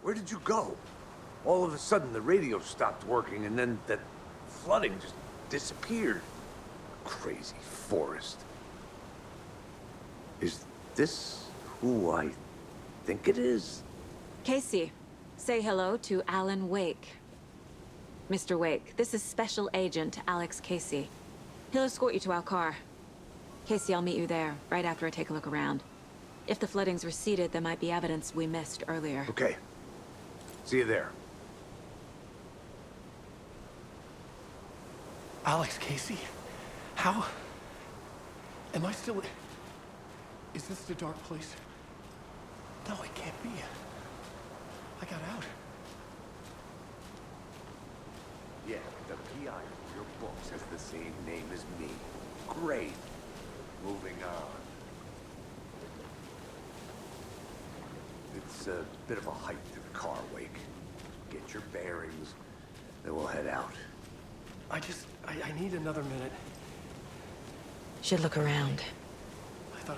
Where did you go? All of a sudden, the radio stopped working, and then that flooding just disappeared. Crazy forest. Is this who I think it is? Casey, say hello to Alan Wake. Mr. Wake, this is Special Agent Alex Casey. He'll escort you to our car. Casey, I'll meet you there, right after I take a look around. If the flooding's receded, there might be evidence we missed earlier. Okay. See you there. Alex Casey? How? Am I still... Is this the dark place? No, it can't be. I got out. Yeah, the PI for your books has the same name as me. Great. Moving on. It's a bit of a hike to the car, Wake. Get your bearings, then we'll head out. I need another minute. Should look around.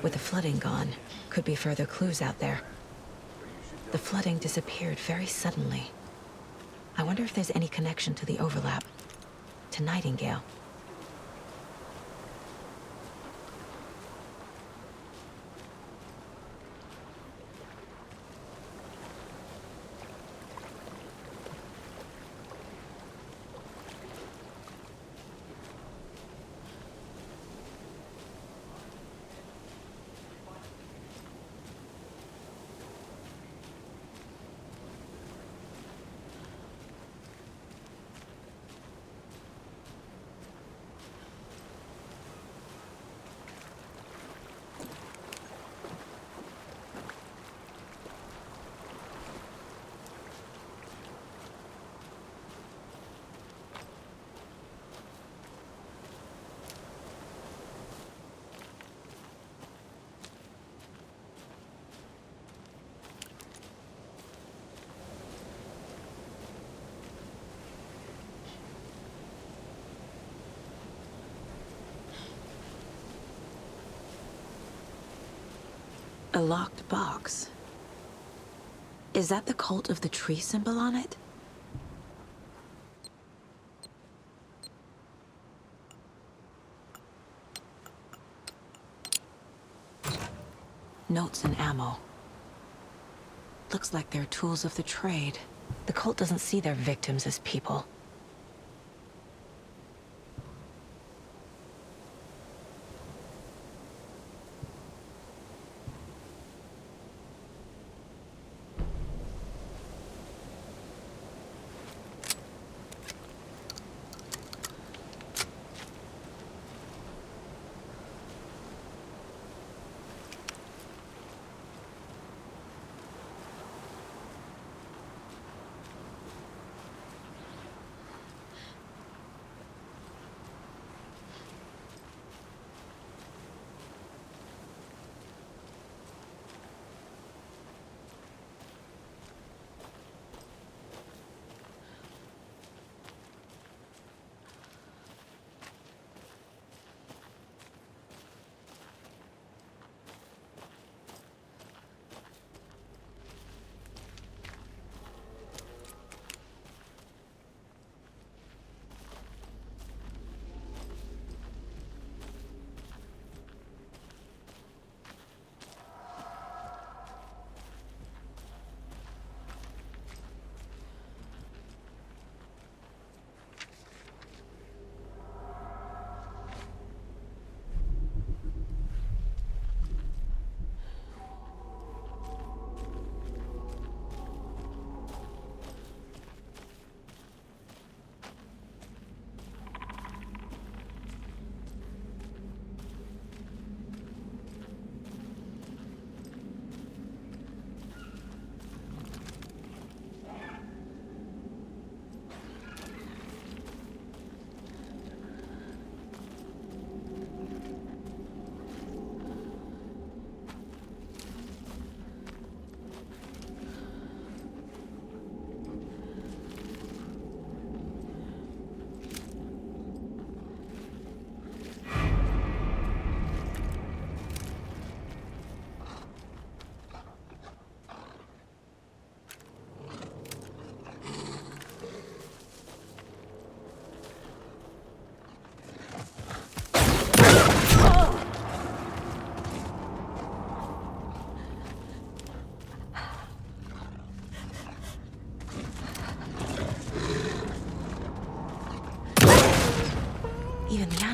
With the flooding gone, could be further clues out there. The flooding disappeared very suddenly. I wonder if there's any connection to the overlap. To Nightingale. A locked box. Is that the cult of the tree symbol on it? Notes and ammo. Looks like they're tools of the trade. The cult doesn't see their victims as people.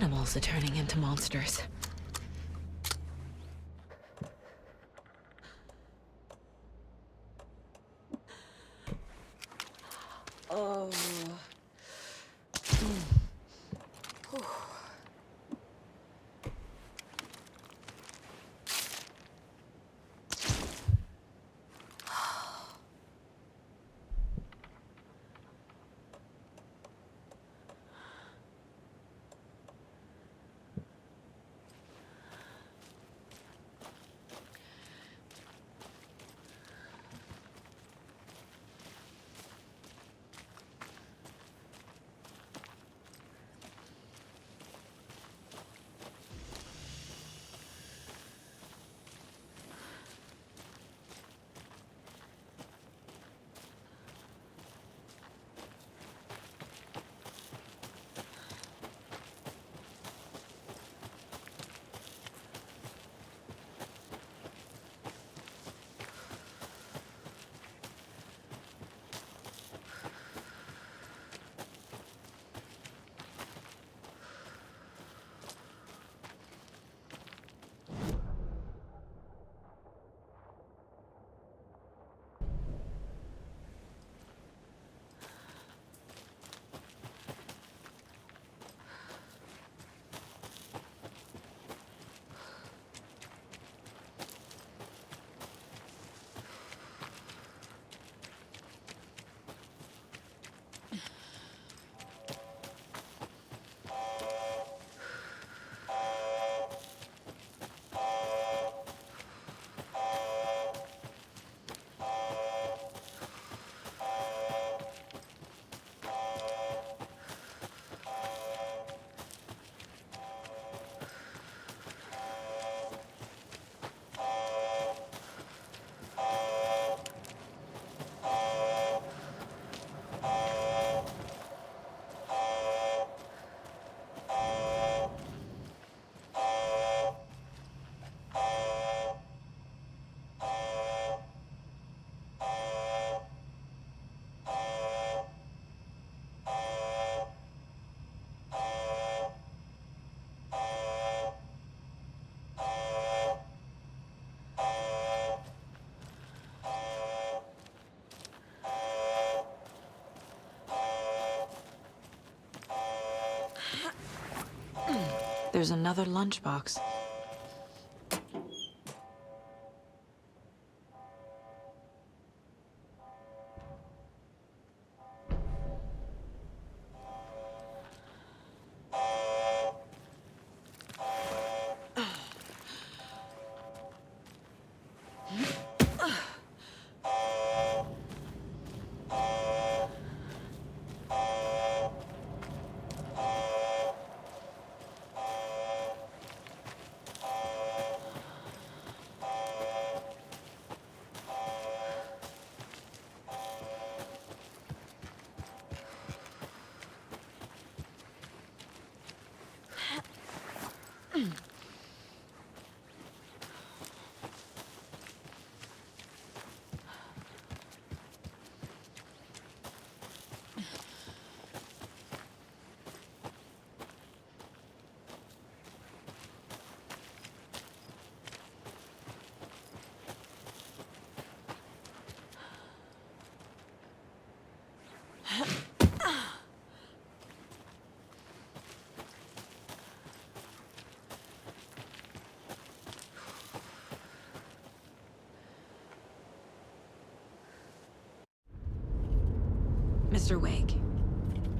animals are turning into monsters. Oh. There's another lunchbox. Mr. Wake,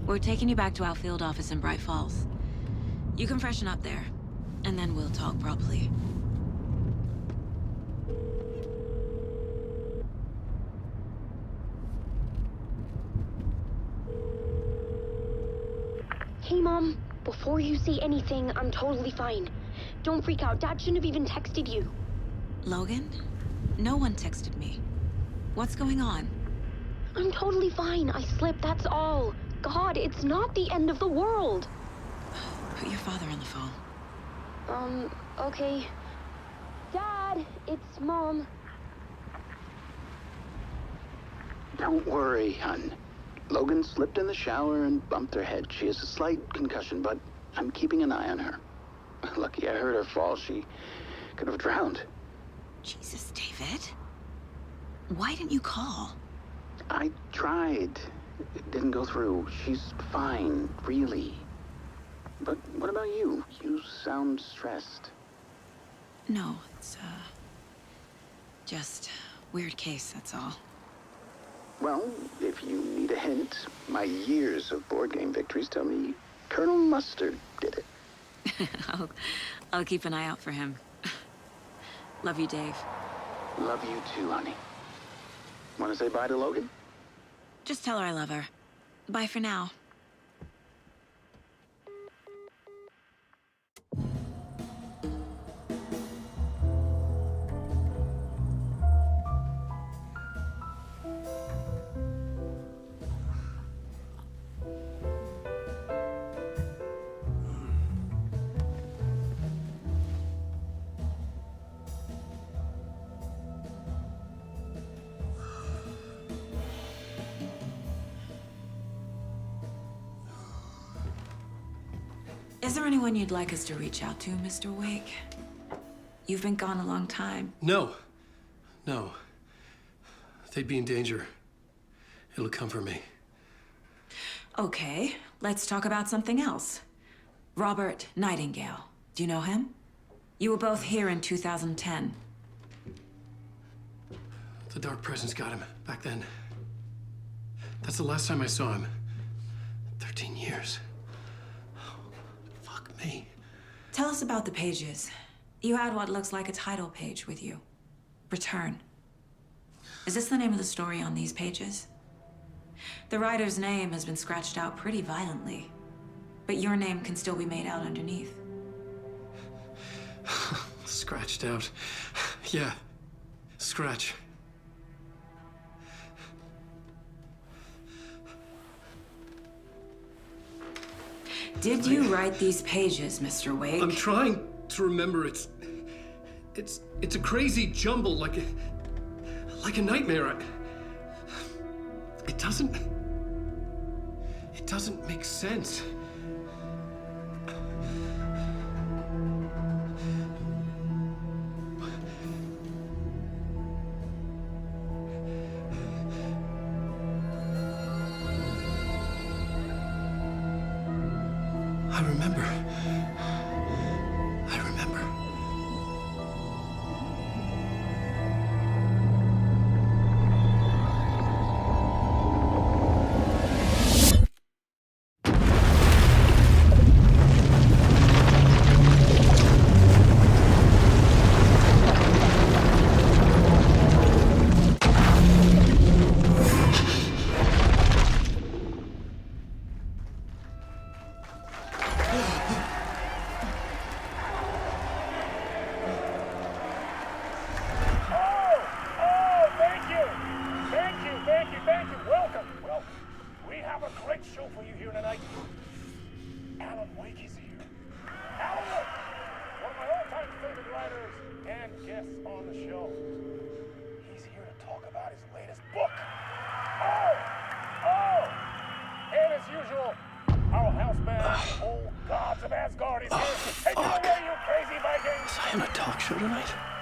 we're taking you back to our field office in Bright Falls. You can freshen up there, and then we'll talk properly. Hey, Mom. Before you say anything, I'm totally fine. Don't freak out. Dad shouldn't have even texted you. Logan? No one texted me. What's going on? I'm totally fine. I slipped, that's all. God, it's not the end of the world. Put your father on the phone. Okay. Dad, it's Mom. Don't worry, hon. Logan slipped in the shower and bumped her head. She has a slight concussion, but I'm keeping an eye on her. Lucky I heard her fall. She could have drowned. Jesus, David. Why didn't you call? I tried. It didn't go through. She's fine, really. But what about you? You sound stressed. No, it's, just weird case, that's all. Well, if you need a hint, my years of board game victories tell me Colonel Mustard did it. I'll keep an eye out for him. Love you, Dave. Love you too, honey. Want to say bye to Logan? Just tell her I love her. Bye for now. Is there anyone you'd like us to reach out to, Mr. Wake? You've been gone a long time. No. They'd be in danger. It'll come for me. Okay, let's talk about something else. Robert Nightingale. Do you know him? You were both here in 2010. The Dark Presence got him back then. That's the last time I saw him. 13 years. Fuck me. Tell us about the pages. You had what looks like a title page with you. Return. Is this the name of the story on these pages? The writer's name has been scratched out pretty violently, but your name can still be made out underneath. Scratched out. Yeah. Scratch. Did you write these pages, Mr. Wake? I'm trying to remember. It's a crazy jumble, like a nightmare. It doesn't make sense. I remember.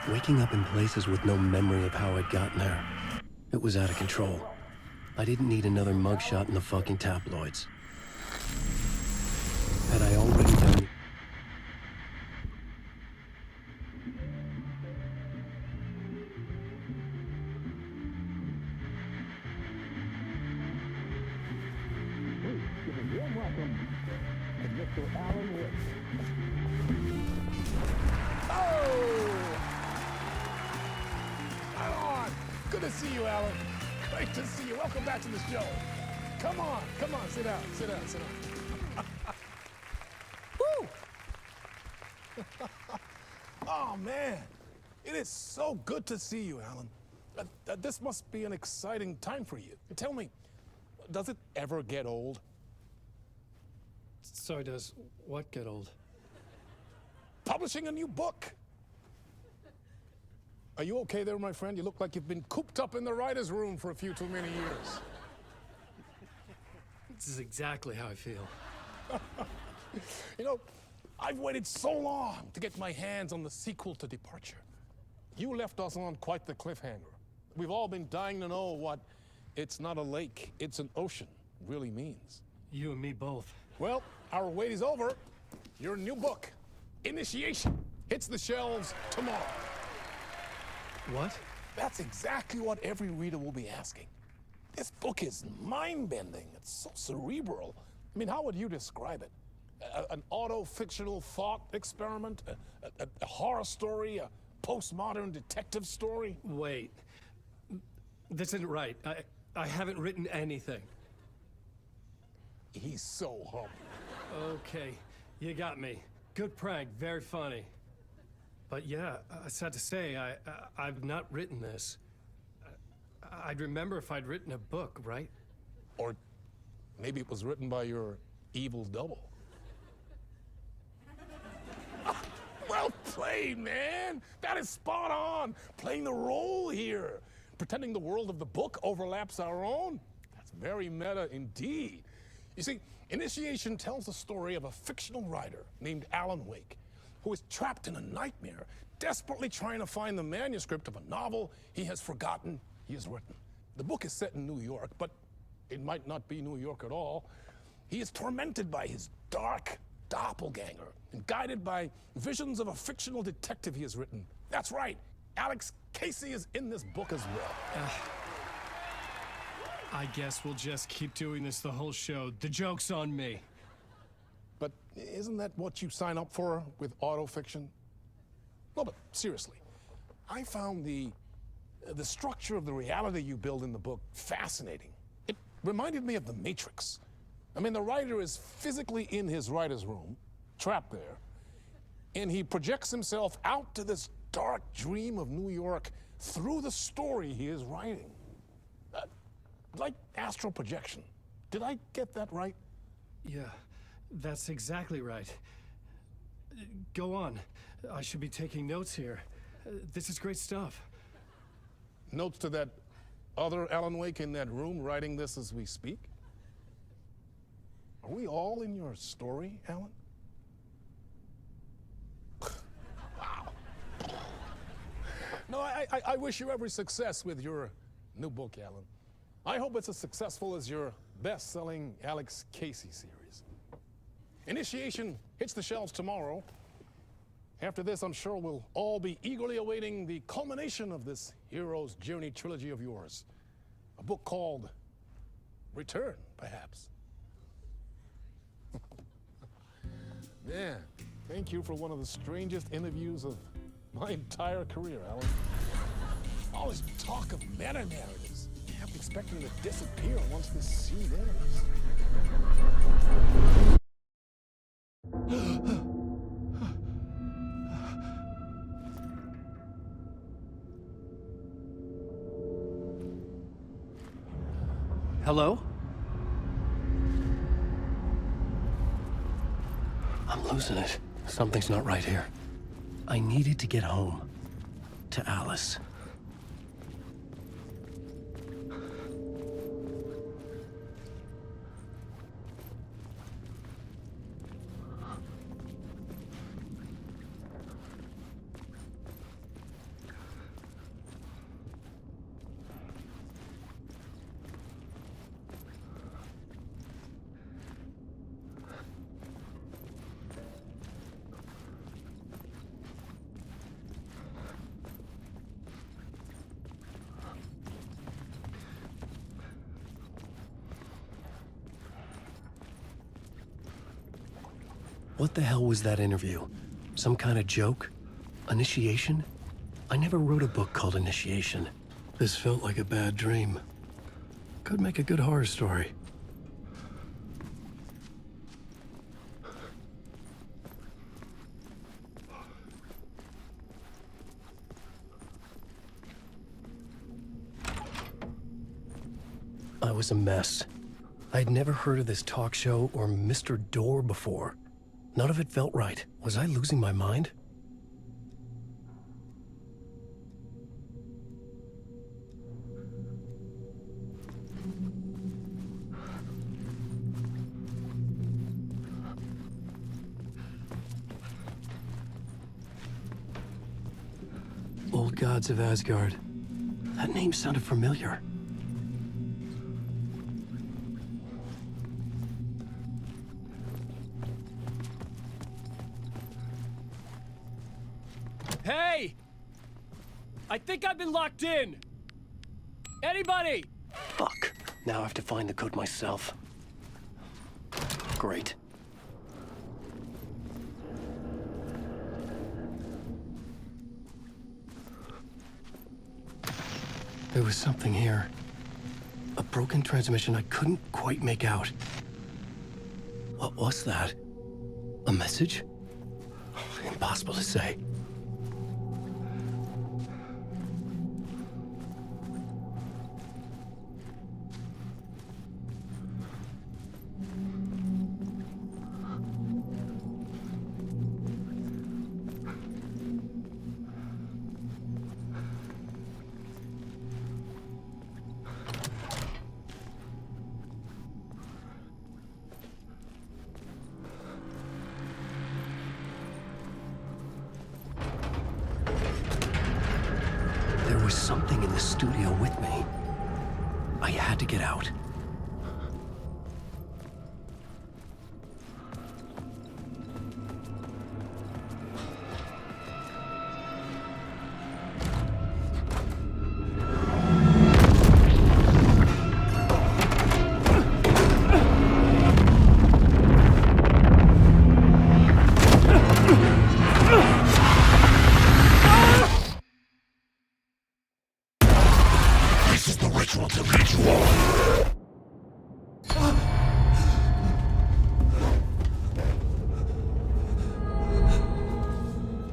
Waking up in places with no memory of how I'd gotten there. It was out of control. I didn't need another mugshot in the fucking tabloids. Had I already done... Good to see you, Alan. Great to see you. Welcome back to the show. Come on, sit down. Woo! Oh, man. It is so good to see you, Alan. This must be an exciting time for you. Tell me, does it ever get old? Sorry, does what get old? Publishing a new book. Are you okay there, my friend? You look like you've been cooped up in the writer's room for a few too many years. This is exactly how I feel. You know, I've waited so long to get my hands on the sequel to Departure. You left us on quite the cliffhanger. We've all been dying to know what "it's not a lake, it's an ocean" really means. You and me both. Well, our wait is over. Your new book, Initiation, hits the shelves tomorrow. What? That's exactly what every reader will be asking. This book is mind-bending. It's so cerebral. I mean, how would you describe it? An auto-fictional thought experiment? A horror story? A postmodern detective story? Wait. This isn't right. I haven't written anything. He's so humble. Okay, you got me. Good prank, very funny. But yeah, sad to say, I've not written this. I'd remember if I'd written a book, right? Or maybe it was written by your evil double. Well played, man. That is spot on. Playing the role here. Pretending the world of the book overlaps our own. That's very meta indeed. You see, Initiation tells the story of a fictional writer named Alan Wake, who is trapped in a nightmare, desperately trying to find the manuscript of a novel he has forgotten he has written. The book is set in New York, but it might not be New York at all. He is tormented by his dark doppelganger and guided by visions of a fictional detective he has written. That's right, Alex Casey is in this book as well. I guess we'll just keep doing this the whole show. The joke's on me. But isn't that what you sign up for with autofiction? No, but seriously, I found the structure of the reality you build in the book fascinating. It reminded me of The Matrix. I mean, the writer is physically in his writer's room, trapped there, and he projects himself out to this dark dream of New York through the story he is writing. Like astral projection. Did I get that right? Yeah, that's exactly right. Go on. I should be taking notes here. This is great stuff. Notes to that other Alan Wake in that room writing this as we speak? Are we all in your story, Alan? Wow. No, I wish you every success with your new book, Alan. I hope it's as successful as your best-selling Alex Casey series. Initiation hits the shelves tomorrow. After this, I'm sure we'll all be eagerly awaiting the culmination of this hero's journey trilogy of yours. A book called Return, perhaps. Man, thank you for one of the strangest interviews of my entire career, Alan. All this talk of meta-narratives. I'm expecting to disappear once this scene ends. Hello? I'm losing it. Something's not right here. I needed to get home. To Alice. What the hell was that interview? Some kind of joke? Initiation? I never wrote a book called Initiation. This felt like a bad dream. Could make a good horror story. I was a mess. I'd never heard of this talk show or Mr. Door before. None of it felt right. Was I losing my mind? gods of Asgard. That name sounded familiar. Hey! I think I've been locked in! Anybody? Fuck. Now I have to find the code myself. Great. There was something here. A broken transmission I couldn't quite make out. What was that? A message? Impossible to say. There was something in the studio with me. I had to get out.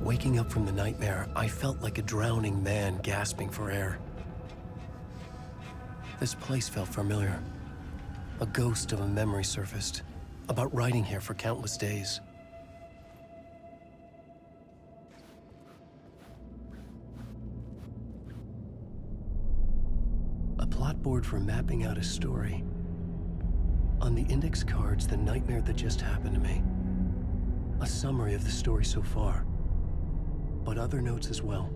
Waking up from the nightmare, I felt like a drowning man gasping for air. This place felt familiar. A ghost of a memory surfaced, about riding here for countless days. A plot board for mapping out a story. On the index cards, the nightmare that just happened to me. A summary of the story so far. But other notes as well.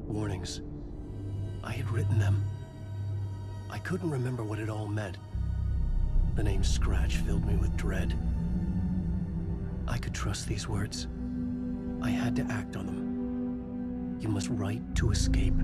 Warnings. I had written them. I couldn't remember what it all meant. The name Scratch filled me with dread. I could trust these words. I had to act on them. You must write to escape.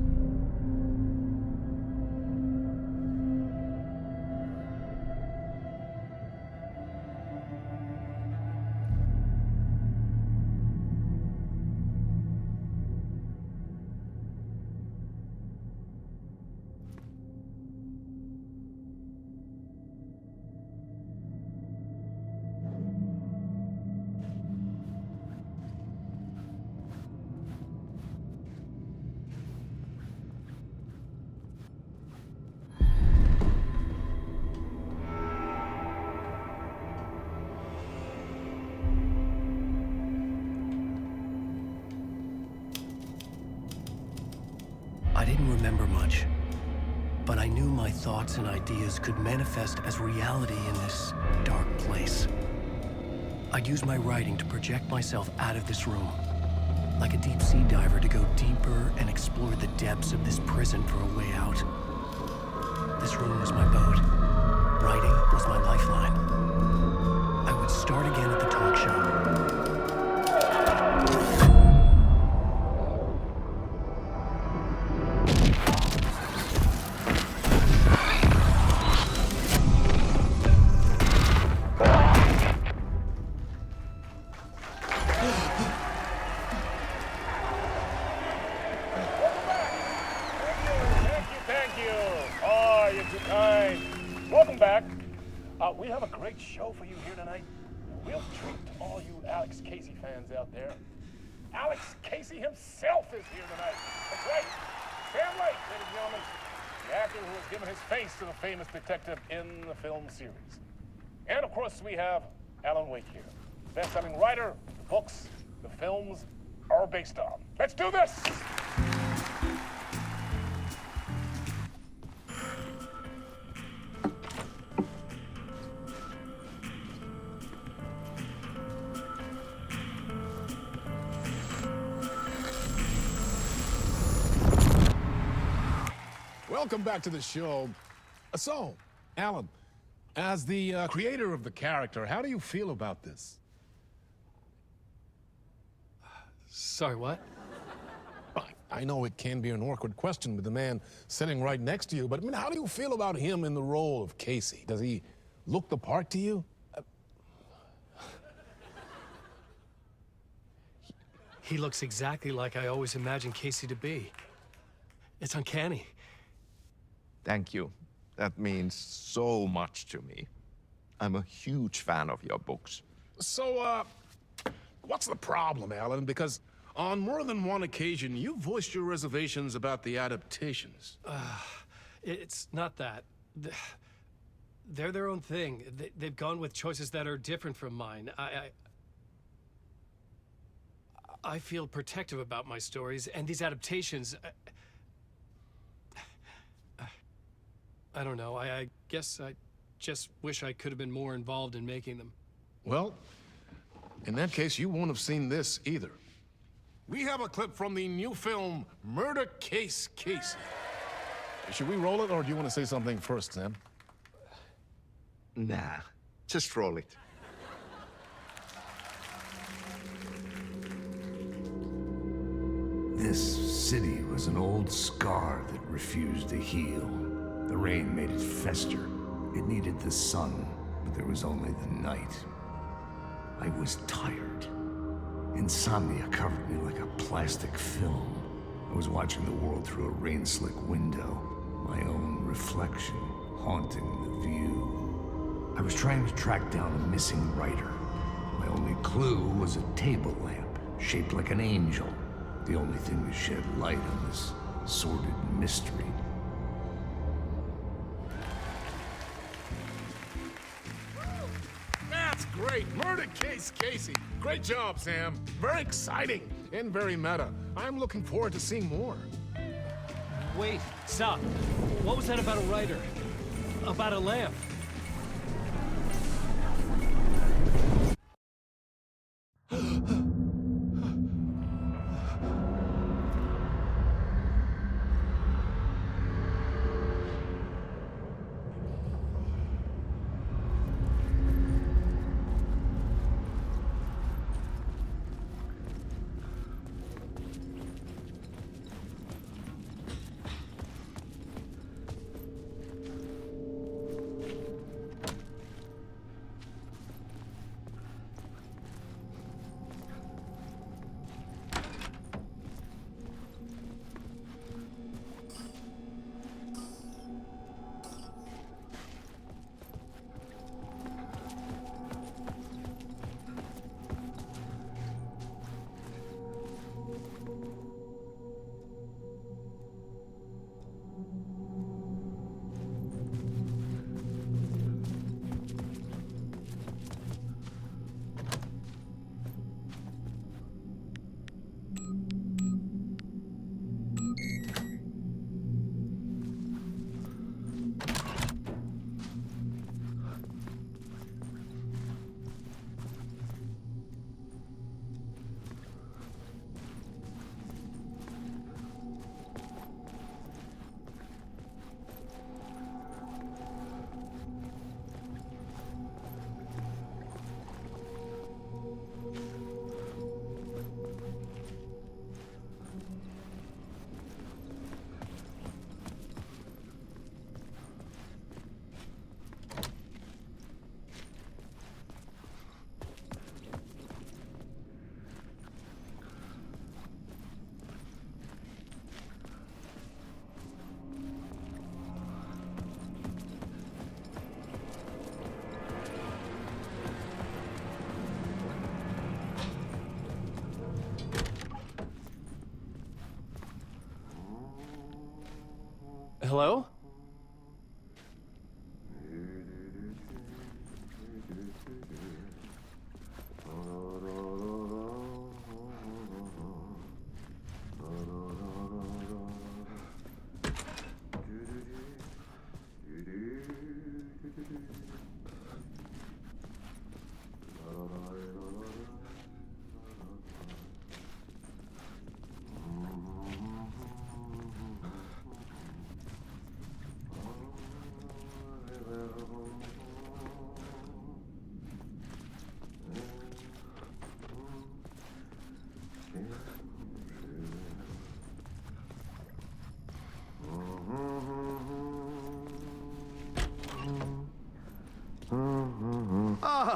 I didn't remember much, but I knew my thoughts and ideas could manifest as reality in this dark place. I'd use my writing to project myself out of this room, like a deep sea diver to go deeper and explore the depths of this prison for a way out. This room was my boat. Writing was my lifeline. I would start again at the talk show. We have a great show for you here tonight. A real treat to all you Alex Casey fans out there. Alex Casey himself is here tonight. That's right. Sam Lake, ladies and gentlemen, the actor who has given his face to the famous detective in the film series. And of course, we have Alan Wake here, best-selling writer, the books, the films are based on. Let's do this! welcome back to the show. So, Alan, as the creator of the character, how do you feel about this? Sorry, what? I know it can be an awkward question with the man sitting right next to you, but I mean, how do you feel about him in the role of Casey? Does he look the part to you? He looks exactly like I always imagined Casey to be. It's uncanny. Thank you. That means so much to me. I'm a huge fan of your books. So, what's the problem, Alan? Because on more than one occasion, you voiced your reservations about the adaptations. It's not that. They're their own thing. They've gone with choices that are different from mine. I feel protective about my stories, and these adaptations... I don't know. I guess I just wish I could have been more involved in making them. Well, in that case, you won't have seen this either. We have a clip from the new film, Murder Case Casey. Should we roll it, or do you want to say something first, Sam? Nah, just roll it. This city was an old scar that refused to heal. The rain made it fester. It needed the sun, but there was only the night. I was tired. Insomnia covered me like a plastic film. I was watching the world through a rain-slick window, my own reflection haunting the view. I was trying to track down a missing writer. My only clue was a table lamp, shaped like an angel. The only thing to shed light on this sordid mystery. That's great! Murder Case Casey! Great job, Sam. Very exciting and very meta. I'm looking forward to seeing more. Wait, stop. What was that about a writer? About a lamp? Hello?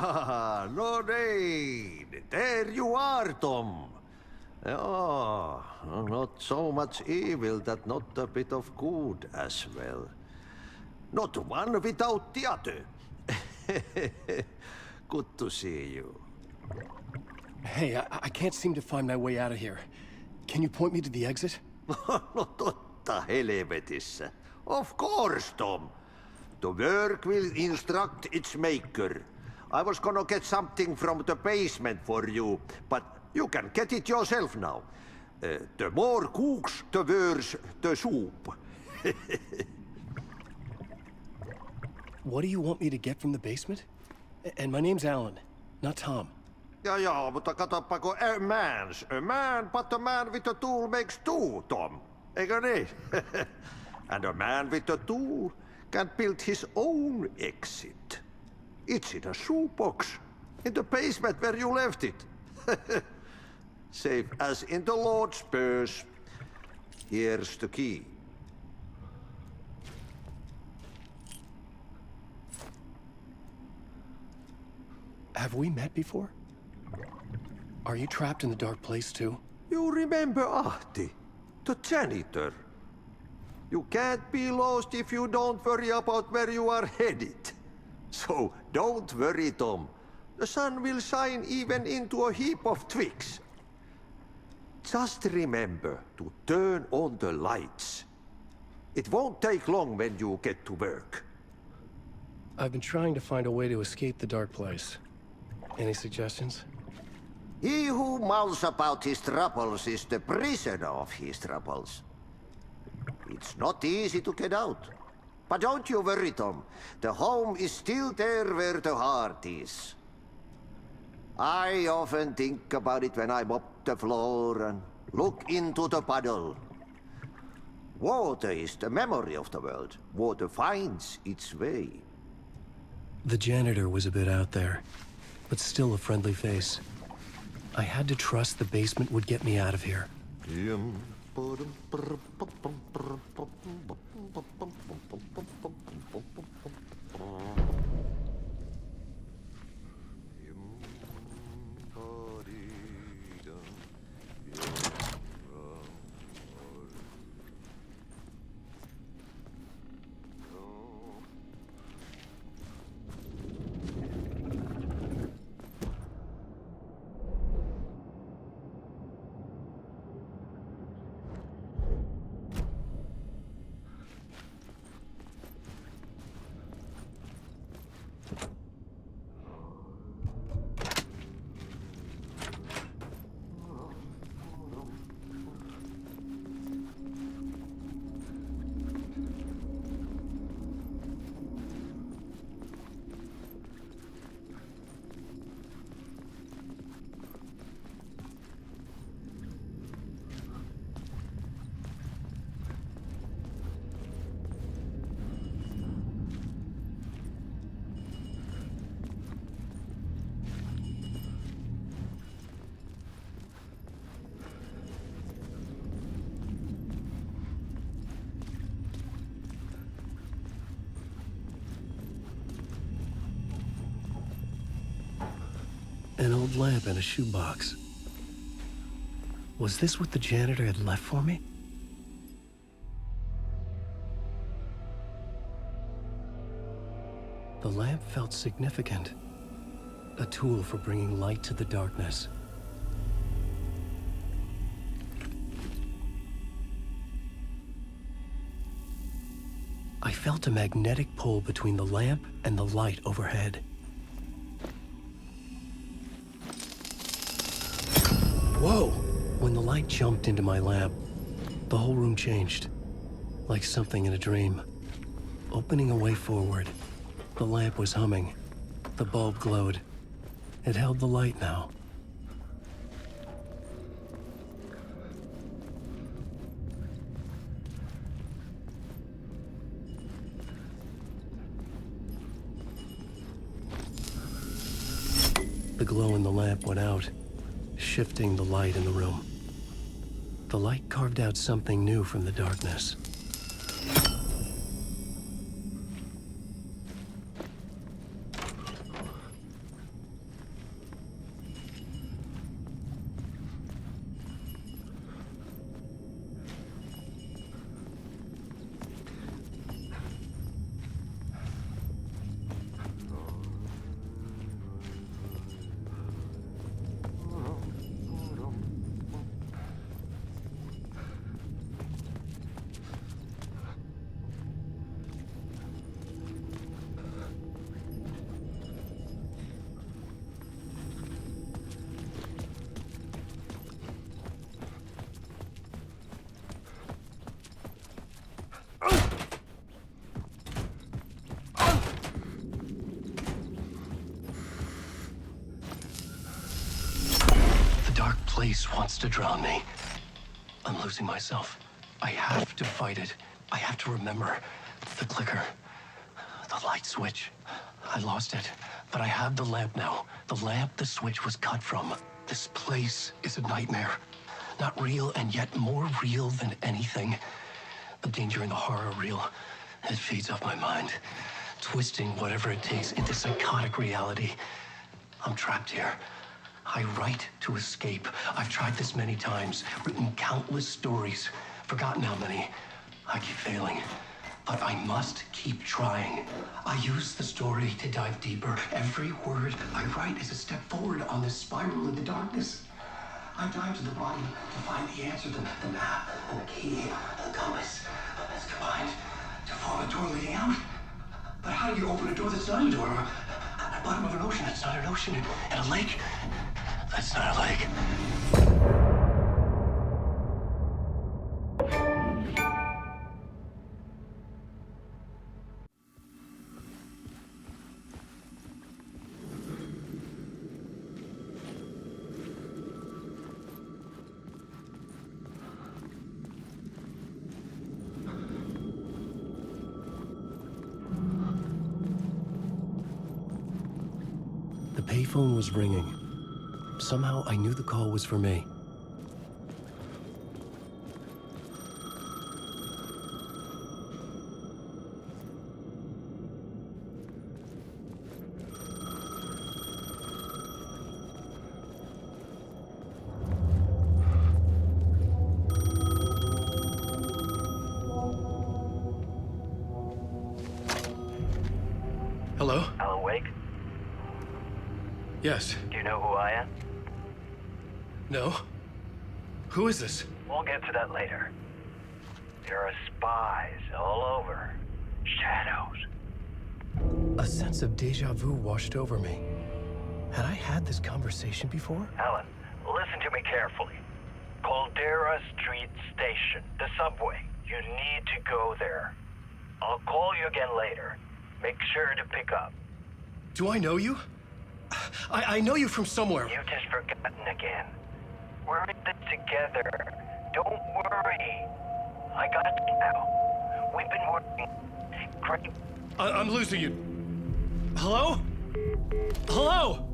Ah, no need. There you are, Tom. Oh, not so much evil that not a bit of good as well. Not one without the other. Good to see you. Hey, I can't seem to find my way out of here. Can you point me to the exit? No totta helvetissä. Of course, Tom. The work will instruct its maker. I was gonna get something from the basement for you, but you can get it yourself now. The more cooks, the worse the soup. What do you want me to get from the basement? And my name's Alan, not Tom. Ja, mutta katoppa kun a man, but a man with a tool makes two, Tom. Eikö niin? And a man with a tool can build his own exit. It's in a shoebox, in the basement where you left it. Safe as in the Lord's purse. Here's the key. Have we met before? Are you trapped in the dark place too? You remember Ahti, the janitor. You can't be lost if you don't worry about where you are headed. So don't worry, Tom. The sun will shine even into a heap of twigs. Just remember to turn on the lights. It won't take long when you get to work. I've been trying to find a way to escape the dark place. Any suggestions? He who mulls about his troubles is the prisoner of his troubles. It's not easy to get out. But don't you worry, Tom. The home is still there where the heart is. I often think about it when I mop the floor and look into the puddle. Water is the memory of the world. Water finds its way. The janitor was a bit out there, but still a friendly face. I had to trust the basement would get me out of here. An old lamp in a shoebox. Was this what the janitor had left for me? The lamp felt significant. A tool for bringing light to the darkness. I felt a magnetic pull between the lamp and the light overhead. Whoa! When the light jumped into my lamp, the whole room changed. Like something in a dream. Opening a way forward, the lamp was humming. The bulb glowed. It held the light now. The glow in the lamp went out, shifting the light in the room. The light carved out something new from the darkness. place wants to drown me. I'm losing myself. I have to fight it. I have to remember. The clicker. The light switch. I lost it. But I have the lamp now. The lamp the switch was cut from. This place is a nightmare. Not real, and yet more real than anything. The danger and the horror real. It feeds off my mind. Twisting whatever it takes into psychotic reality. I'm trapped here. I write to escape. I've tried this many times, written countless stories, forgotten how many. I keep failing, but I must keep trying. I use the story to dive deeper. Every word I write is a step forward on this spiral in the darkness. I dive to the bottom to find the answer, the map, and the key, the compass. It's combined to form a door leading out. But how do you open a door that's not a door? At the bottom of an ocean that's not an ocean. And a lake that's not a lake. The payphone was ringing. Somehow I knew the call was for me. Hello? Alan Wake? Yes. Do you know who I am? No? Who is this? We'll get to that later. There are spies all over. Shadows. A sense of deja vu washed over me. Had I had this conversation before? Alan, listen to me carefully. Caldera Street Station, the subway. You need to go there. I'll call you again later. Make sure to pick up. Do I know you? I know you from somewhere. You've just forgotten again. We're in this together. Don't worry. I got you now. We've been working great. I'm losing you. Hello? Hello?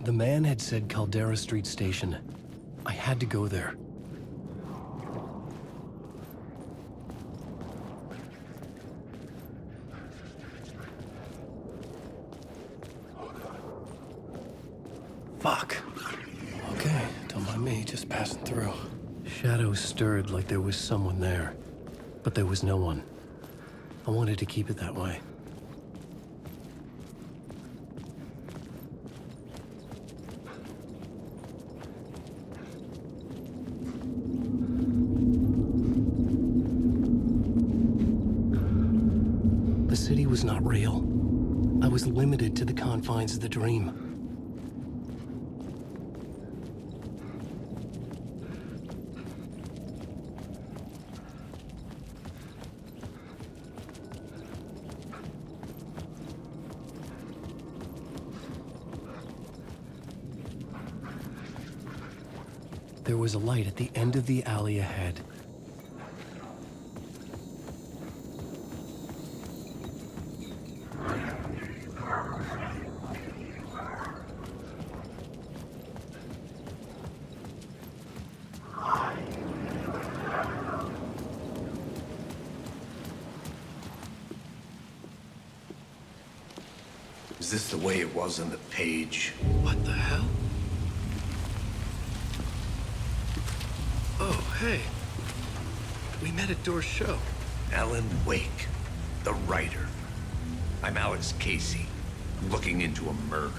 The man had said Caldera Street Station. I had to go there. Fuck. Okay, don't mind me, just passing through. Shadows stirred like there was someone there, but there was no one. I wanted to keep it that way. The city was not real. I was limited to the confines of the dream. There was a light at the end of the alley ahead. Is this the way it was on the page? What the hell? Oh, hey. We met at Door's show. Alan Wake, the writer. I'm Alex Casey. I'm looking into a murder.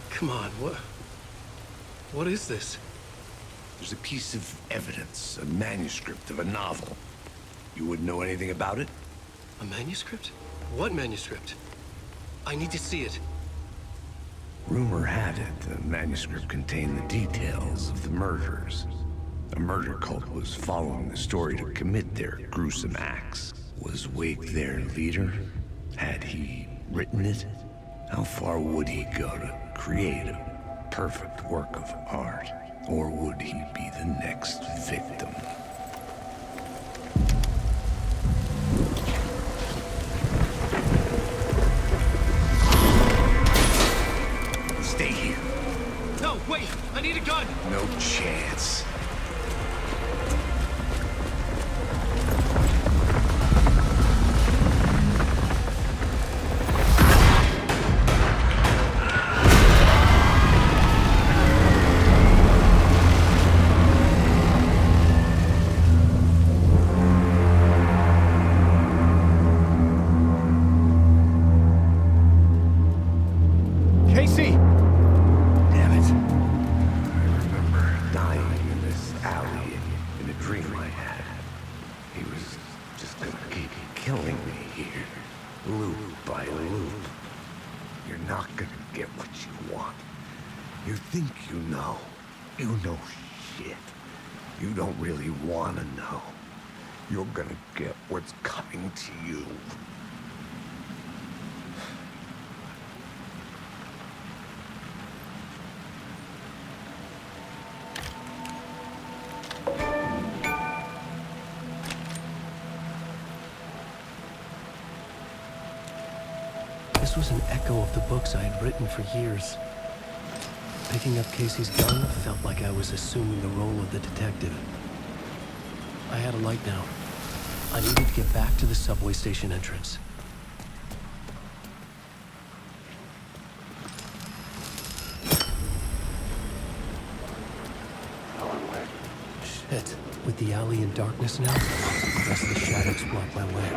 Come on, what is this? There's a piece of evidence, a manuscript of a novel. You wouldn't know anything about it? A manuscript? What manuscript? I need to see it. Rumor had it the manuscript contained the details of the murders. A murder cult was following the story to commit their gruesome acts. Was Wake their leader? Had he written it? How far would he go to create a perfect work of art? Or would he be the next victim? Stay here. No, wait! I need a gun! No chance. Casey! Damn it. I remember dying in this alley in a dream I had. He was just gonna keep killing me here, loop by loop. You're not gonna get what you want. You think you know. You know shit. You don't really want to know. You're gonna get what's coming to you. This was an echo of the books I had written for years. Picking up Casey's gun felt like I was assuming the role of the detective. I had a light now. I needed to get back to the subway station entrance. Shit. With the alley in darkness now, I guess the shadows block my way.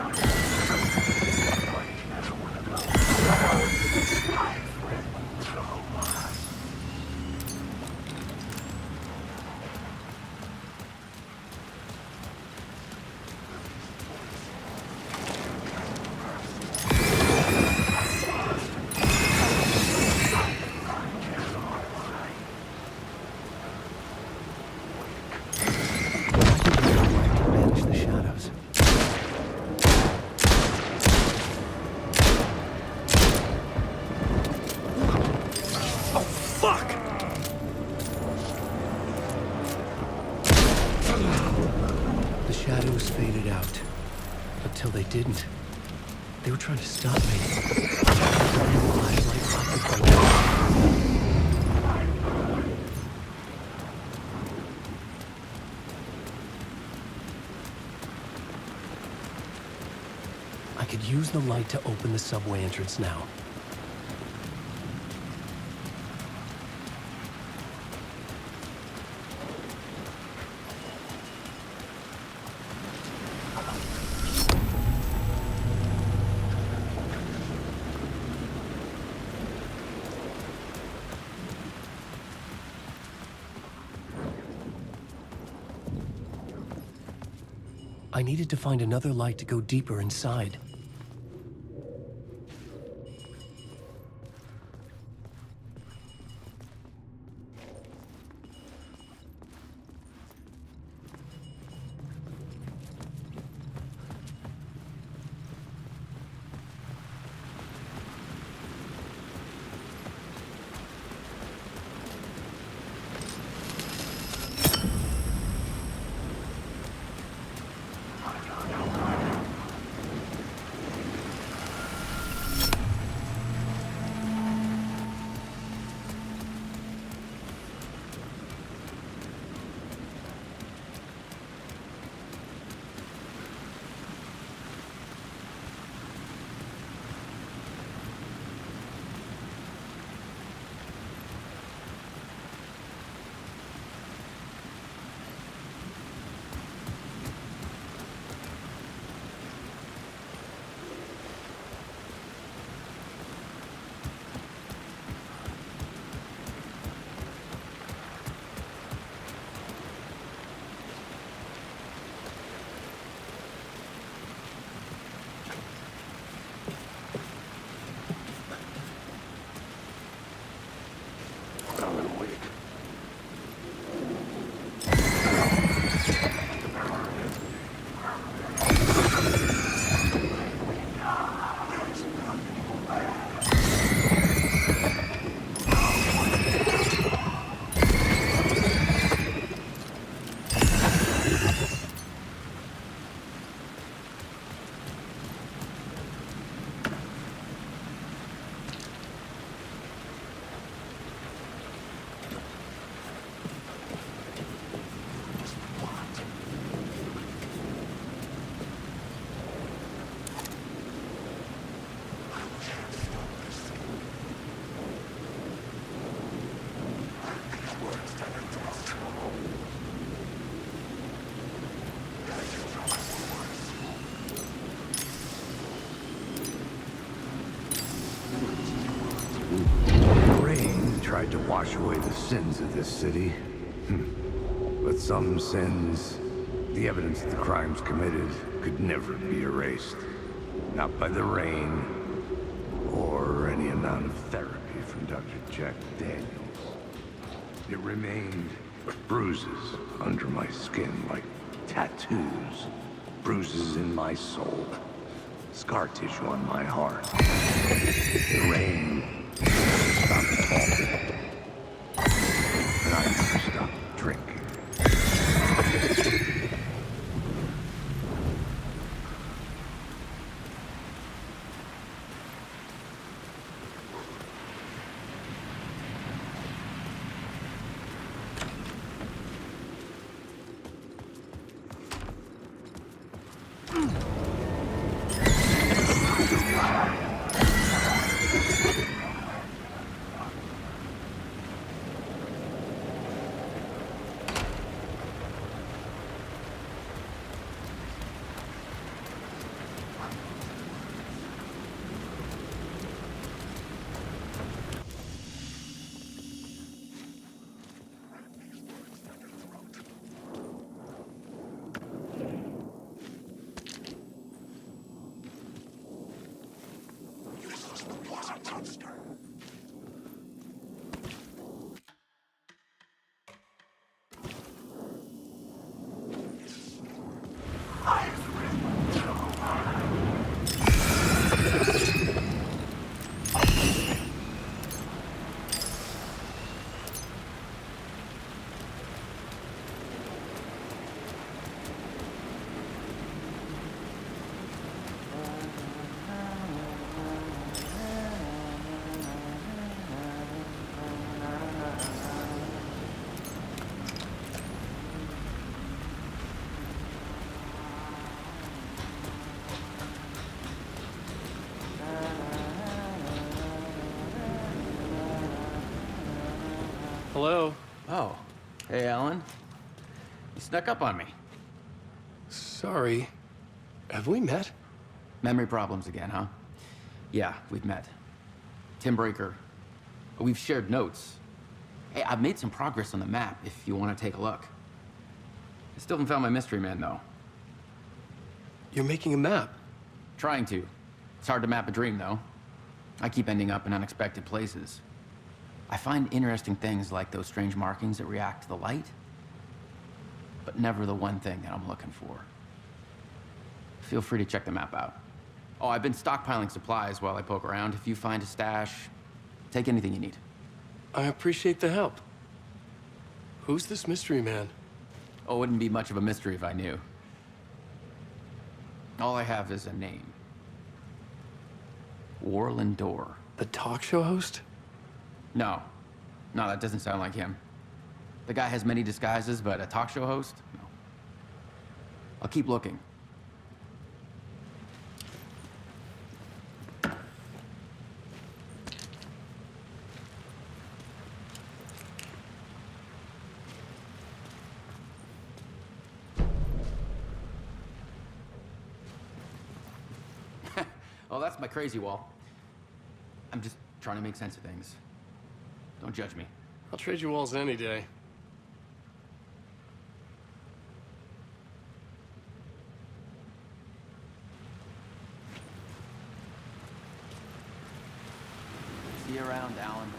Manage the shadows. Shadows faded out. Until they didn't. They were trying to stop me. I could use the light to open the subway entrance now. I needed to find another light to go deeper inside. away the sins of this city. But some sins, the evidence of the crimes committed, could never be erased. Not by the rain, or any amount of therapy from Dr. Jack Daniels. It remained bruises under my skin, like tattoos. Bruises in my soul. Scar tissue on my heart. The rain stopped falling. And I never stopped drinking. Hello? Oh. Hey, Alan. You snuck up on me. Sorry. Have we met? Memory problems again, huh? Yeah, we've met. Tim Breaker. We've shared notes. Hey, I've made some progress on the map if you want to take a look. I still haven't found my mystery man, though. You're making a map? Trying to. It's hard to map a dream, though. I keep ending up in unexpected places. I find interesting things like those strange markings that react to the light, but never the one thing that I'm looking for. Feel free to check the map out. Oh, I've been stockpiling supplies while I poke around. If you find a stash, take anything you need. I appreciate the help. Who's this mystery man? Oh, it wouldn't be much of a mystery if I knew. All I have is a name. Warland Door. The talk show host? No, that doesn't sound like him. The guy has many disguises, but a talk show host? No. I'll keep looking. Oh, that's my crazy wall. I'm just trying to make sense of things. Don't judge me. I'll trade you walls any day. See you around, Alan.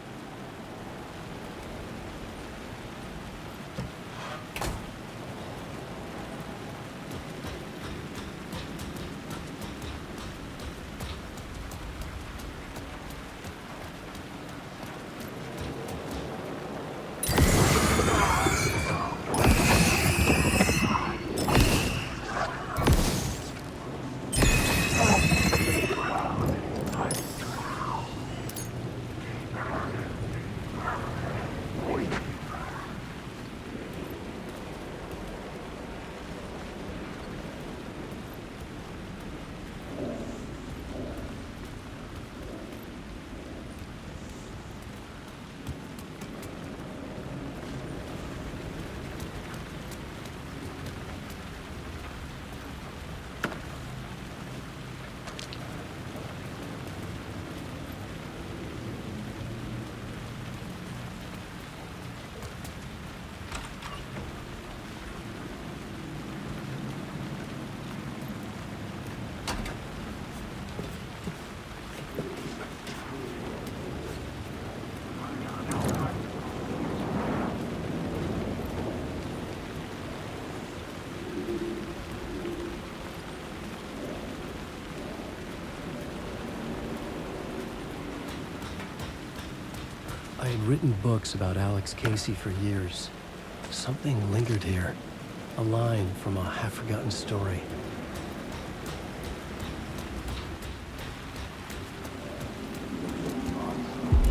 I had written books about Alex Casey for years. Something lingered here. A line from a half-forgotten story.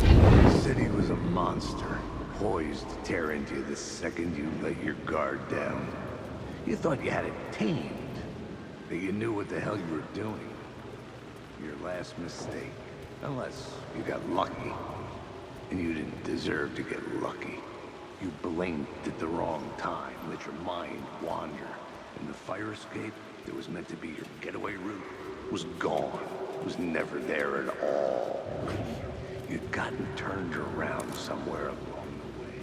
The city was a monster, poised to tear into you the second you let your guard down. You thought you had it tamed, that you knew what the hell you were doing. Your last mistake, unless you got lucky. And you didn't deserve to get lucky. You blinked at the wrong time, let your mind wander. And the fire escape that was meant to be your getaway route was gone. Was never there at all. You'd gotten turned around somewhere along the way.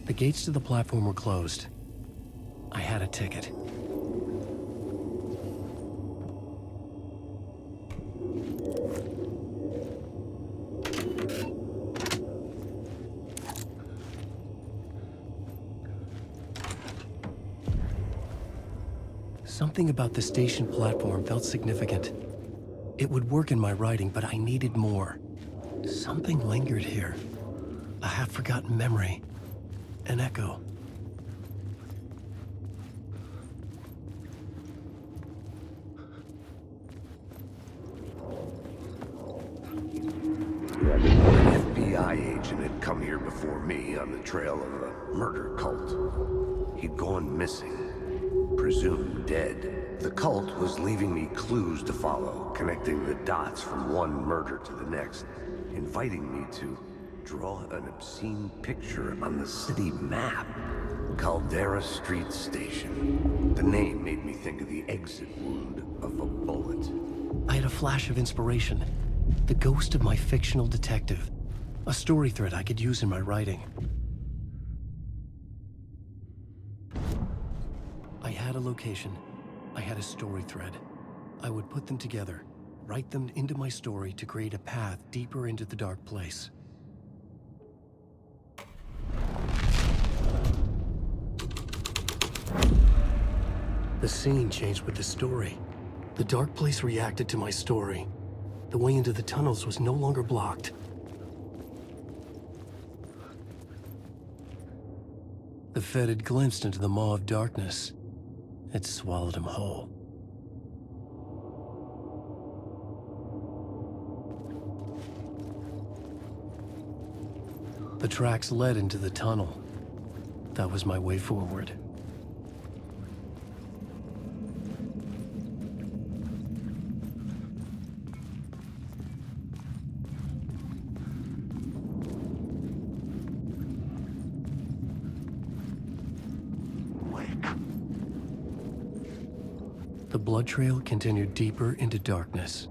The gates to the platform were closed. I had a ticket. Something about the station platform felt significant. It would work in my writing, but I needed more. Something lingered here. A half-forgotten memory. An echo. An FBI agent had come here before me on the trail of a murder cult. He'd gone missing, presumed dead. The cult was leaving me clues to follow, connecting the dots from one murder to the next, inviting me to draw an obscene picture on the city map. Caldera Street Station. The name made me think of the exit wound of a bullet. I had a flash of inspiration. The ghost of my fictional detective. A story thread I could use in my writing. I had a location. I had a story thread. I would put them together, write them into my story to create a path deeper into the dark place. The scene changed with the story. The dark place reacted to my story. The way into the tunnels was no longer blocked. The Fed had glimpsed into the maw of darkness. It swallowed him whole. The tracks led into the tunnel. That was my way forward. The blood trail continued deeper into darkness.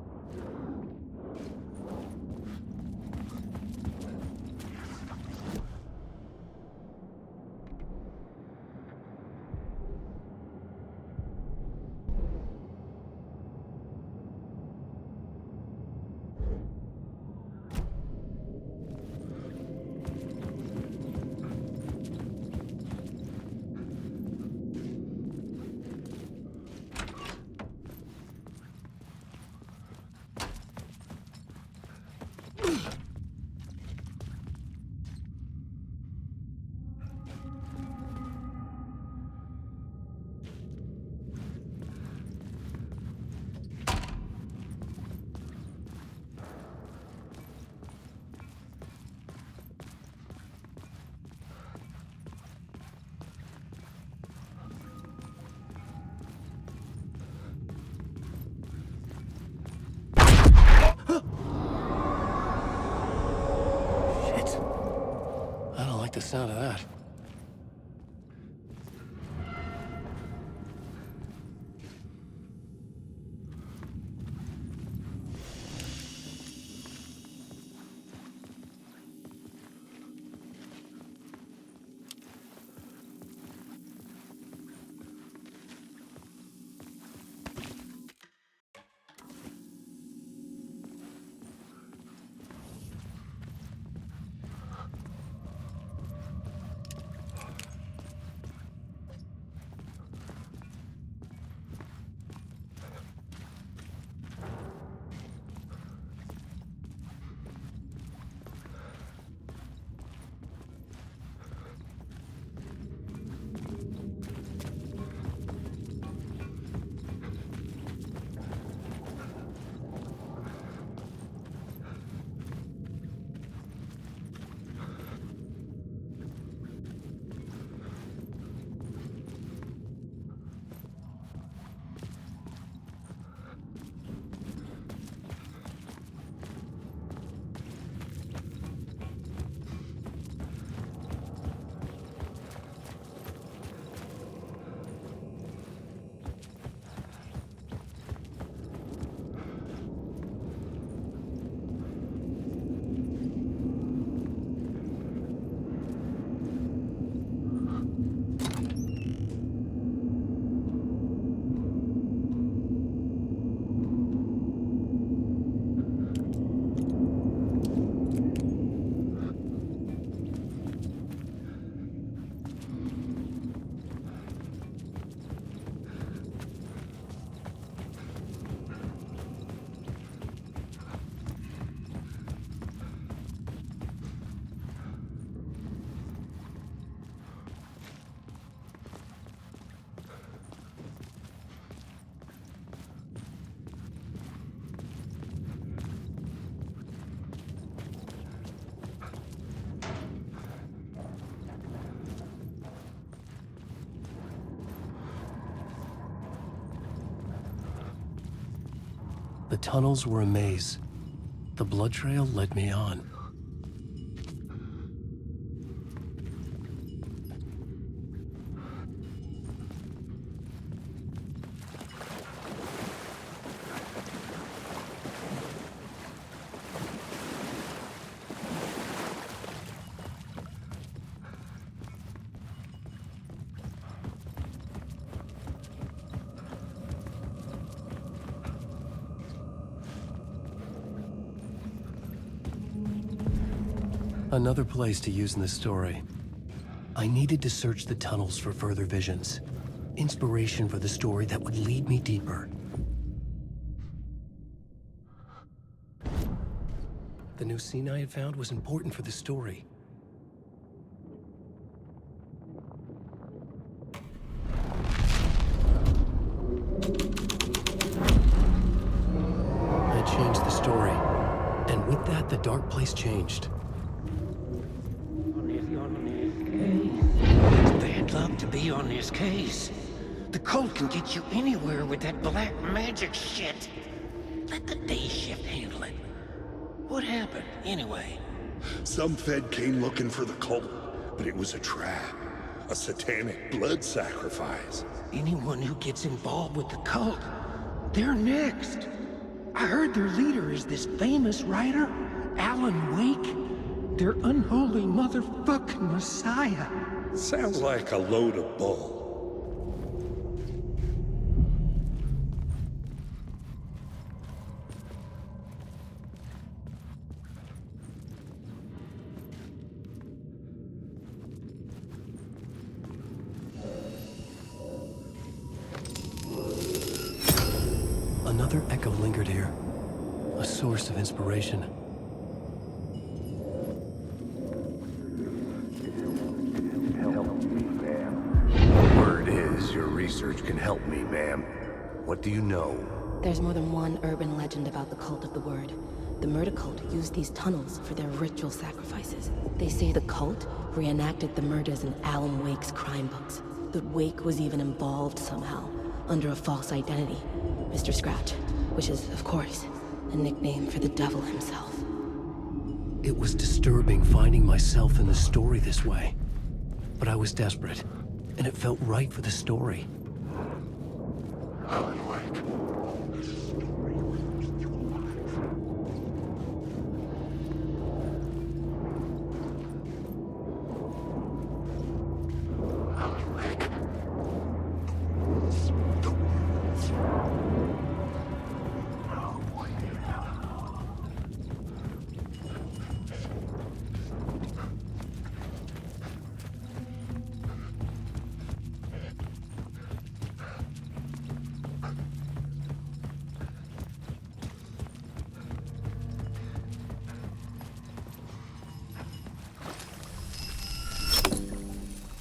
The sound of that. The tunnels were a maze. The blood trail led me on. Another place to use in the story. I needed to search the tunnels for further visions. Inspiration for the story that would lead me deeper. The new scene I had found was important for the story. I changed the story, and with that, the dark place changed. Bad luck to be on this case. The cult can get you anywhere with that black magic shit. Let the day shift handle it. What happened, anyway? Some Fed came looking for the cult, but it was a trap. A satanic blood sacrifice. Anyone who gets involved with the cult, they're next. I heard their leader is this famous writer, Alan Wake. Their unholy motherfucking messiah. Sounds like a load of bull. Another echo lingered here. A source of inspiration. Word is, your research can help me, ma'am. What do you know? There's more than one urban legend about the cult of the word. The murder cult used these tunnels for their ritual sacrifices. They say the cult reenacted the murders in Alan Wake's crime books. That Wake was even involved somehow, under a false identity. Mr. Scratch, which is, of course, a nickname for the devil himself. It was disturbing finding myself in the story this way. But I was desperate, and it felt right for the story. Alan Wake.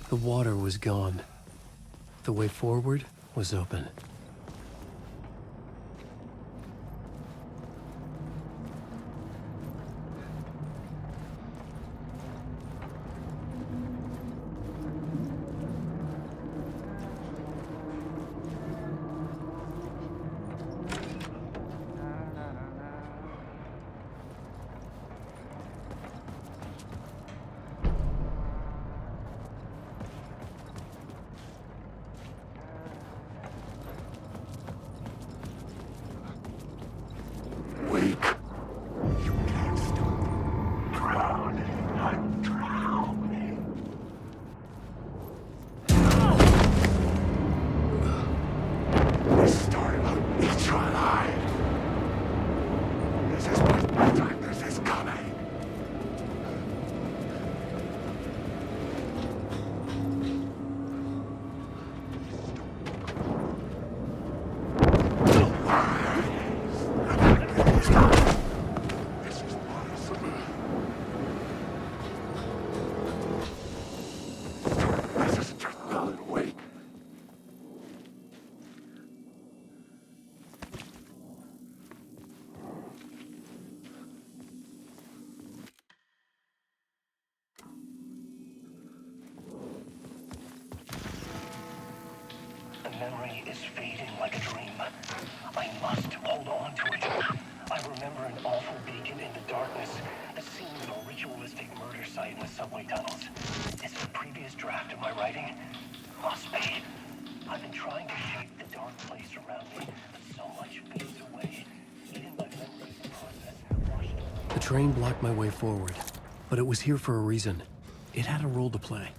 The water was gone. The way forward was open. Memory is fading like a dream. I must hold on to it. I remember an awful beacon in the darkness, the scene of a ritualistic murder site in the subway tunnels. Is it a previous draft of my writing? Must be. I've been trying to shape the dark place around me, but so much fades away. Even my memory of the process washed away. The train blocked my way forward, but it was here for a reason. It had a role to play.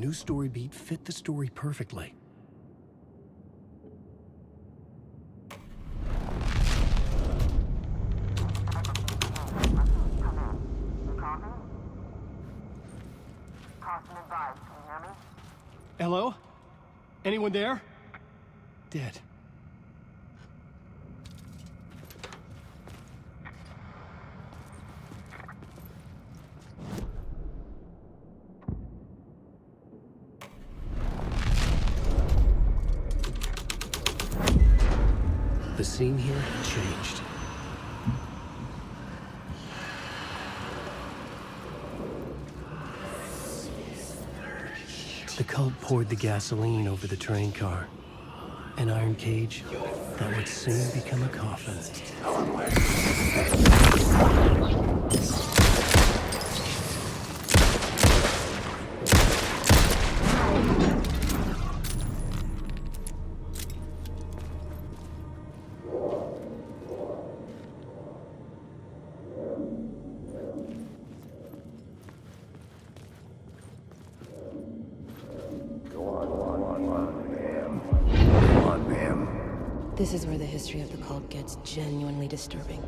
new story beat fit the story perfectly. Hello? Anyone there? Dead. The scene here had changed. The cult poured the gasoline over the train car. An iron cage that would soon become a coffin. This is where the history of the cult gets genuinely disturbing.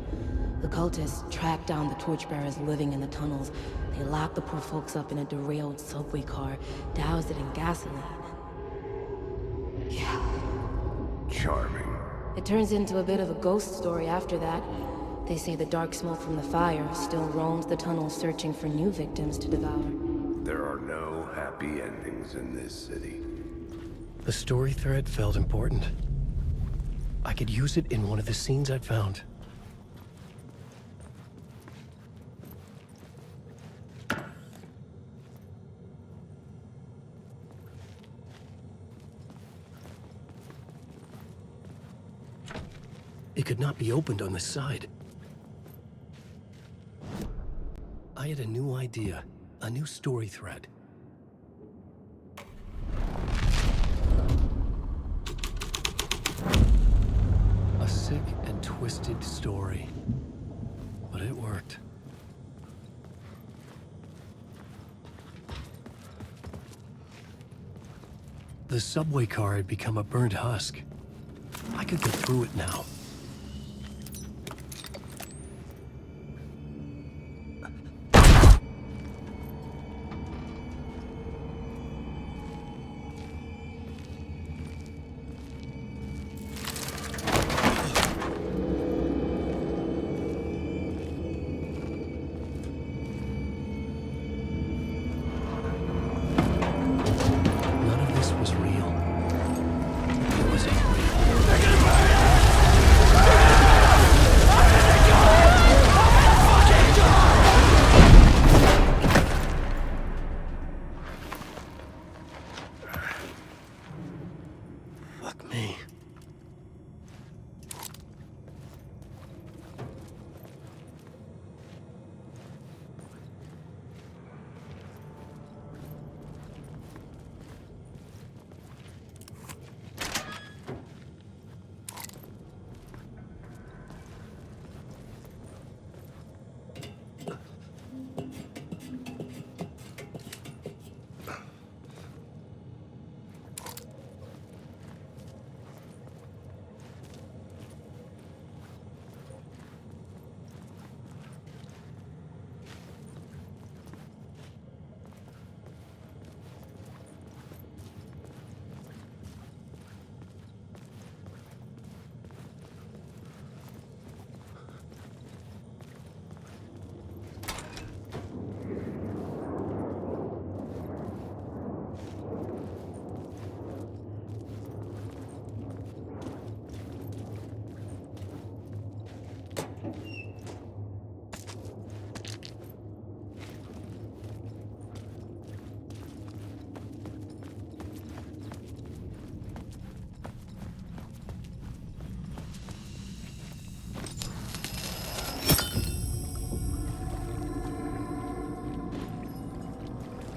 The cultists tracked down the torchbearers living in the tunnels. They locked the poor folks up in a derailed subway car, doused it in gasoline. Yeah. Charming. It turns into a bit of a ghost story after that. They say the dark smoke from the fire still roams the tunnels searching for new victims to devour. There are no happy endings in this city. The story thread felt important. I could use it in one of the scenes I'd found. It could not be opened on the side. I had a new idea, a new story thread. A sick and twisted story, but it worked. The subway car had become a burnt husk. I could get through it now.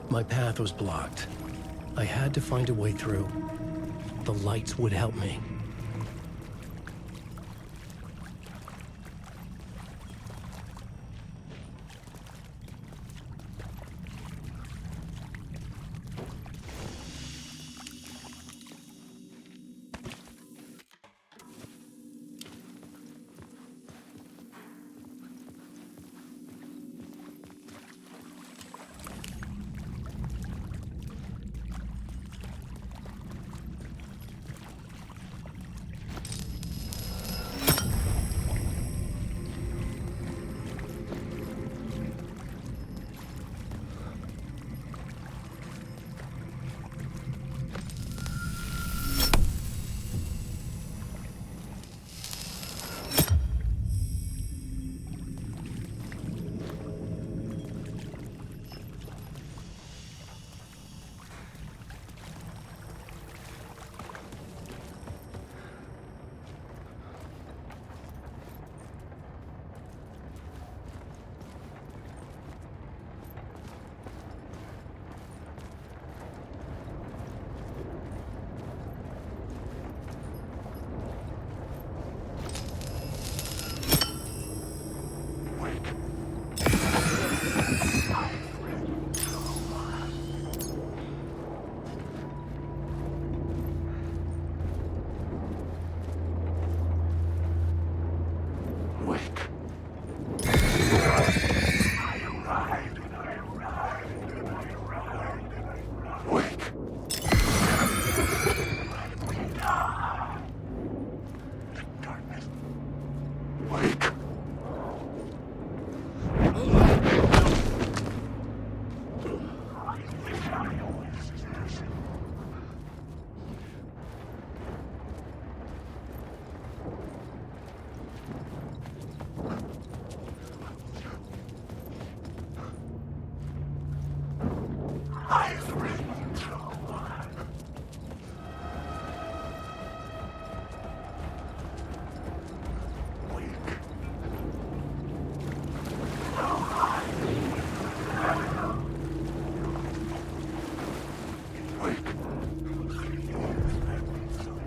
My path was blocked. I had to find a way through. The lights would help me.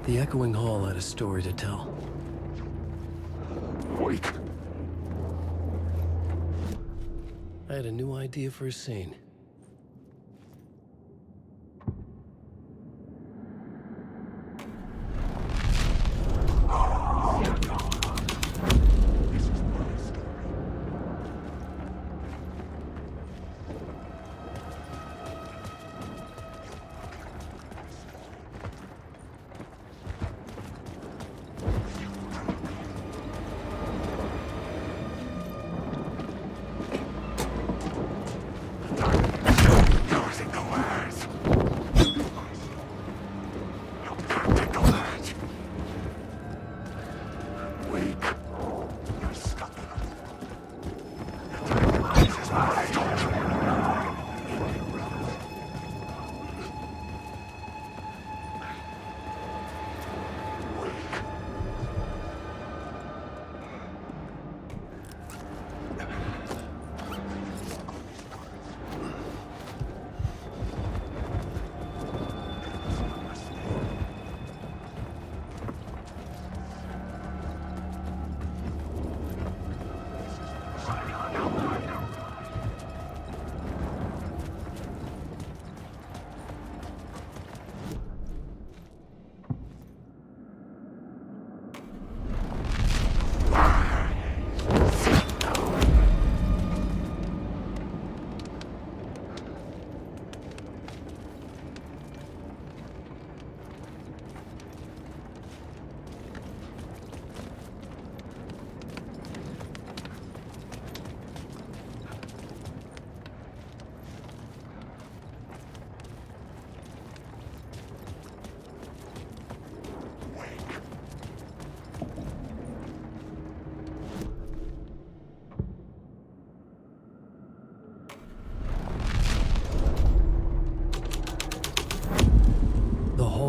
The echoing hall had a story to tell. Wake. I had a new idea for a scene.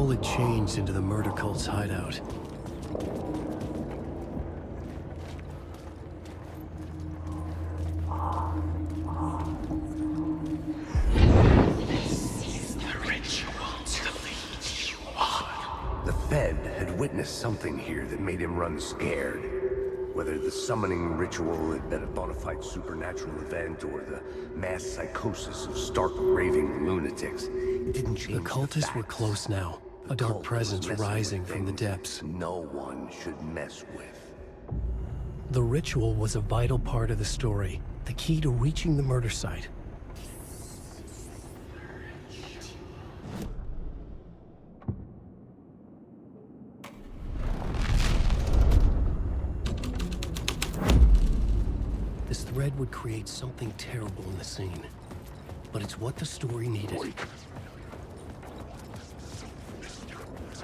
Had changed into the murder cult's hideout. The Fed had witnessed something here that made him run scared. Whether the summoning ritual had been a bona fide supernatural event or the mass psychosis of stark raving lunatics, it didn't change The cultists were close now. A dark presence rising from the depths. No one should mess with. The ritual was a vital part of the story, the key to reaching the murder site. This thread would create something terrible in the scene, but it's what the story needed.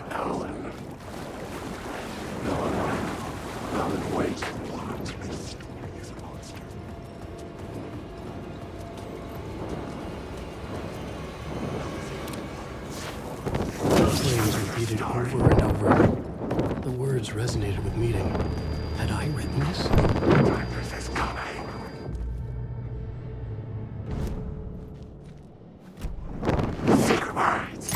Alan, wait. The phrase repeated over and over. The words resonated with meaning. Had I written this? Darkness is coming. Secret words.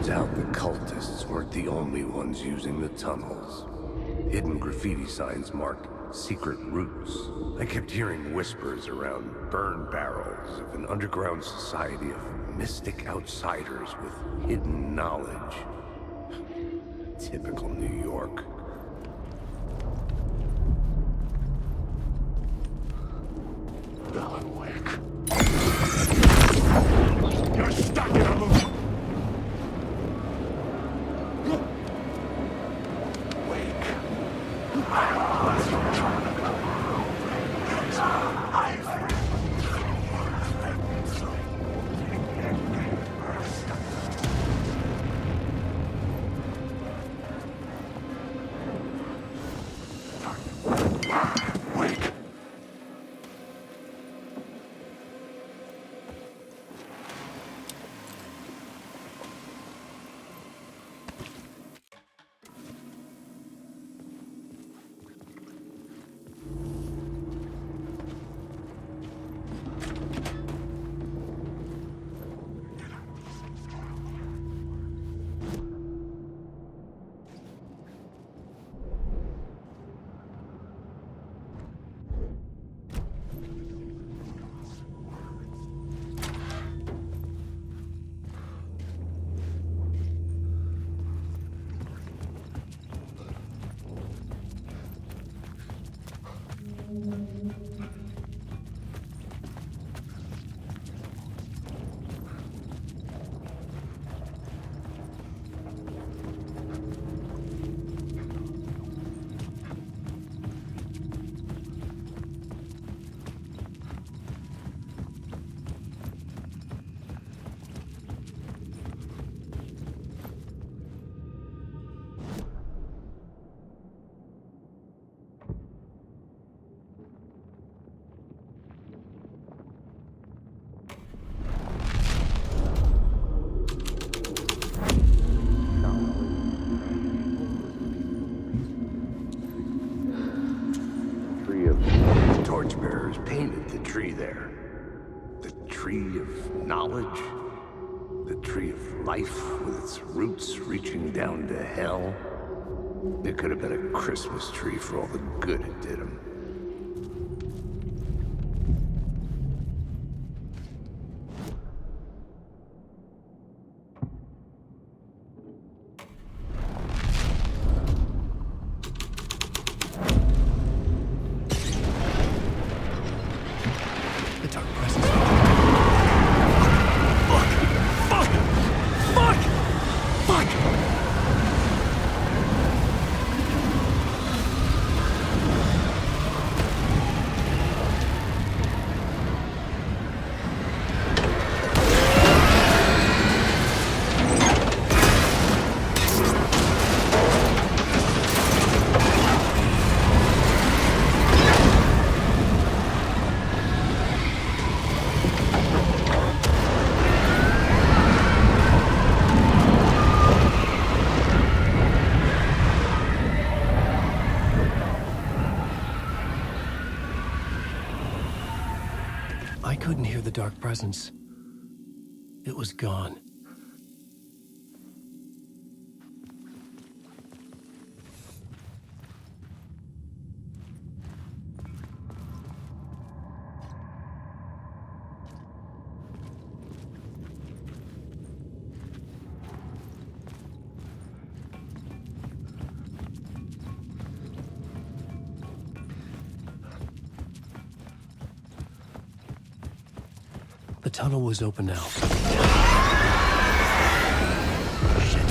Turns out the cultists weren't the only ones using the tunnels. Hidden graffiti signs marked secret routes. I kept hearing whispers around burn barrels of an underground society of mystic outsiders with hidden knowledge. Typical New York. Alan Wake. You're stuck in a loop. torchbearers painted the tree there. The tree of knowledge? The tree of life with its roots reaching down to hell? It could have been a Christmas tree for all the good it did him. I couldn't hear the dark presence. It was gone. The tunnel was open now. Shit.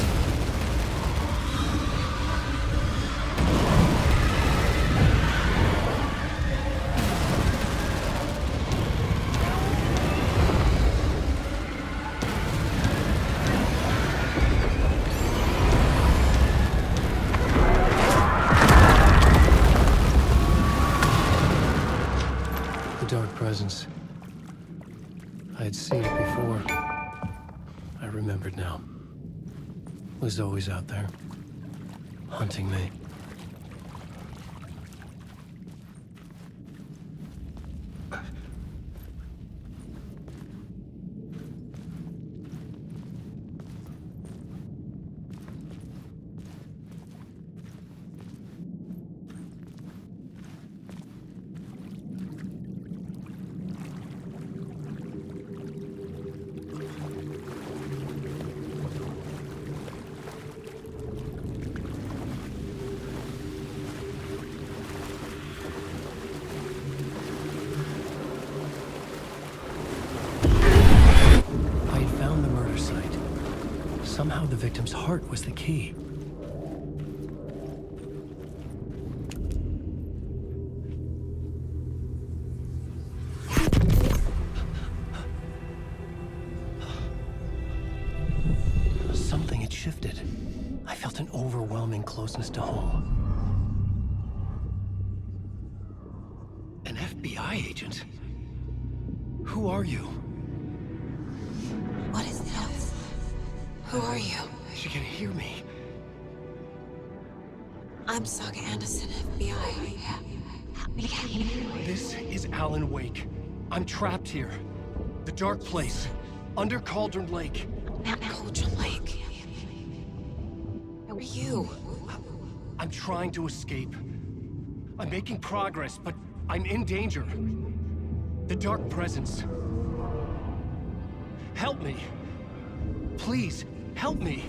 The dark presence. I had seen it before. I remembered now. It was always out there, hunting me. Somehow the victim's heart was the key. Something had shifted. I felt an overwhelming closeness to home. An FBI agent? Who are you? What is this? Who are you? She can hear me. I'm Saga Anderson, FBI. This is Alan Wake. I'm trapped here. The dark place. Under Cauldron Lake. Cauldron Lake? Where are you? I'm trying to escape. I'm making progress, but I'm in danger. The dark presence. Help me. Please, help me.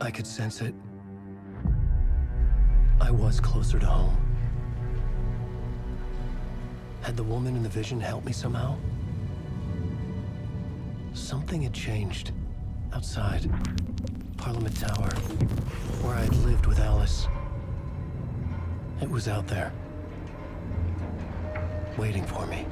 I could sense it. I was closer to home. Had the woman in the vision helped me somehow? Something had changed. Outside. Parliament Tower. Where I'd lived with Alice. It was out there. Waiting for me.